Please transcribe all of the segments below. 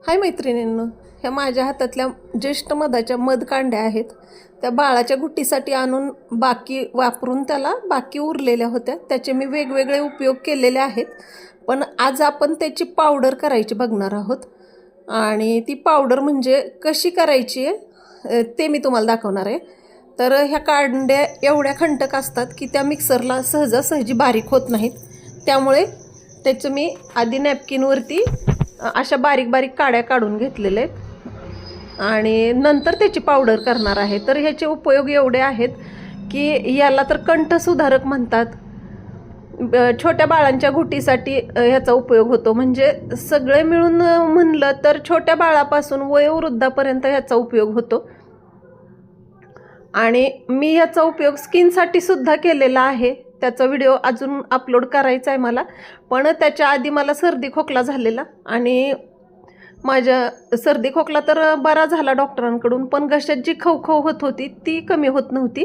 हाय मैत्रिणींनो, ह्या माझ्या हातातल्या ज्येष्ठ मधाच्या मध कांड्या आहेत. त्या बाळाच्या गुटीसाठी आणून बाकी वापरून त्याला बाकी उरलेल्या होत्या. त्याचे मी वेगवेगळे उपयोग केलेले आहेत. पण आज आपण त्याची पावडर करायची बघणार आहोत. आणि ती पावडर म्हणजे कशी करायची आहे ते मी तुम्हाला दाखवणार आहे. तर ह्या कांड्या एवढ्या खंडक असतात की त्या मिक्सरला सहजासहजी बारीक होत नाहीत. त्यामुळे त्याचं मी आधी नॅपकिनवरती अशा बारीक बारीक काड्या काढून घेतलेल्या आहेत आणि नंतर त्याची पावडर करणार आहे. तर ह्याचे उपयोग एवढे आहेत की याला तर कंठसुधारक म्हणतात. छोट्या बाळांच्या घुटीसाठी ह्याचा उपयोग होतो. म्हणजे सगळे मिळून म्हणलं तर छोट्या बाळापासून वयोवृद्धापर्यंत ह्याचा उपयोग होतो. आणि मी ह्याचा उपयोग स्किनसाठी सुद्धा केलेला आहे. त्याचा व्हिडिओ अजून अपलोड करायचा आहे मला. पण त्याच्या आधी मला सर्दी खोकला झालेला आणि माझ्या सर्दी खोकला तर बरा झाला डॉक्टरांकडून, पण घशात जी खवखव होत होती ती कमी होत नव्हती.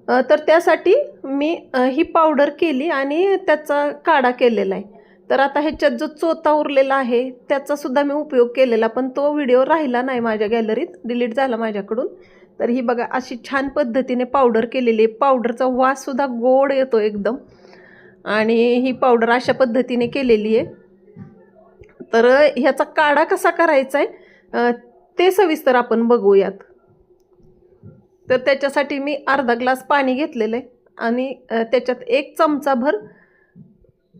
तर त्यासाठी मी ही पावडर केली आणि त्याचा काढा केलेला आहे. तर आता ह्याच्यात जो चोथा उरलेला आहे त्याचासुद्धा मी उपयोग केलेला, पण तो व्हिडिओ राहिला नाही माझ्या गॅलरीत, डिलीट झाला माझ्याकडून. तर ही बघा अशी छान पद्धतीने पावडर केलेली आहे. पावडरचा वाससुद्धा गोड येतो एकदम. आणि ही पावडर अशा पद्धतीने केलेली आहे. तर ह्याचा काढा कसा करायचा आहे ते सविस्तर आपण बघूयात. तर त्याच्यासाठी मी अर्धा ग्लास पाणी घेतलेलं आहे आणि त्याच्यात 1 चमचाभर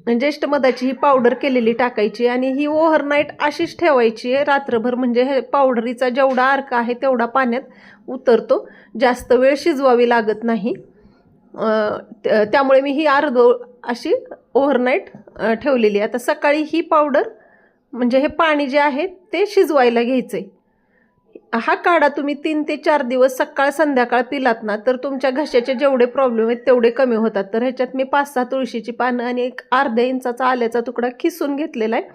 ज्येष्ठ मधाची ही पावडर केलेली टाकायची आणि ही ओव्हरनाईट अशीच ठेवायची आहे रात्रभर. म्हणजे हे पावडरीचा जेवढा अर्क आहे तेवढा पाण्यात उतरतो, जास्त वेळ शिजवावी लागत नाही. त्यामुळे मी ही अशी ओव्हरनाईट ठेवलेली आहे. आता सकाळी ही पावडर म्हणजे हे पाणी जे आहे ते शिजवायला घ्यायचं आहे. हा काढा तुम्ही 3 ते 4 दिवस सकाळ संध्याकाळ पिलात ना तर तुमच्या घशाचे जेवढे प्रॉब्लेम आहेत तेवढे कमी होतात. तर ह्याच्यात मी 5-6 तुळशीची पानं आणि एक अर्ध्या इंचाचा आल्याचा तुकडा खिसून घेतलेला आहे,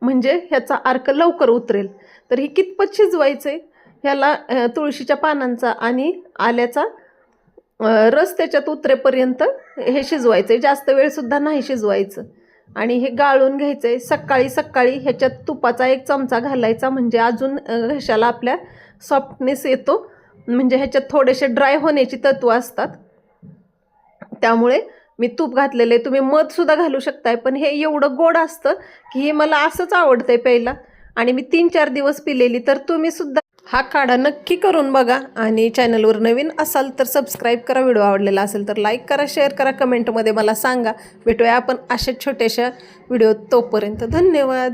म्हणजे ह्याचा अर्क लवकर उतरेल. तर ही कितपत शिजवायचं आहे, ह्याला तुळशीच्या पानांचा आणि आल्याचा रस त्याच्यात उतरेपर्यंत हे शिजवायचं आहे. जास्त वेळसुद्धा नाही शिजवायचं. आणि हे गाळून घ्यायचं आहे. सकाळी सकाळी ह्याच्यात तुपाचा 1 चमचा घालायचा, म्हणजे अजून घशाला आपल्या सॉफ्टनेस येतो. म्हणजे ह्याच्यात थोडेसे ड्राय होण्याची तत्त्व असतात, त्यामुळे मी तूप घातलेलं आहे. तुम्ही मधसुद्धा घालू शकताय, पण हे एवढं गोड असतं की हे मला असंच आवडतंय प्यायला आणि मी 3-4 दिवस पिलेली. तर तुम्हीसुद्धा हा काढा नक्की करून बघा. आणि चॅनलवर नवीन असाल तर सबस्क्राईब करा. व्हिडिओ आवडलेला असेल तर लाईक करा, शेअर करा, कमेंटमध्ये मला सांगा. भेटूया आपण अशा छोट्याशा व्हिडिओ. तोपर्यंत धन्यवाद.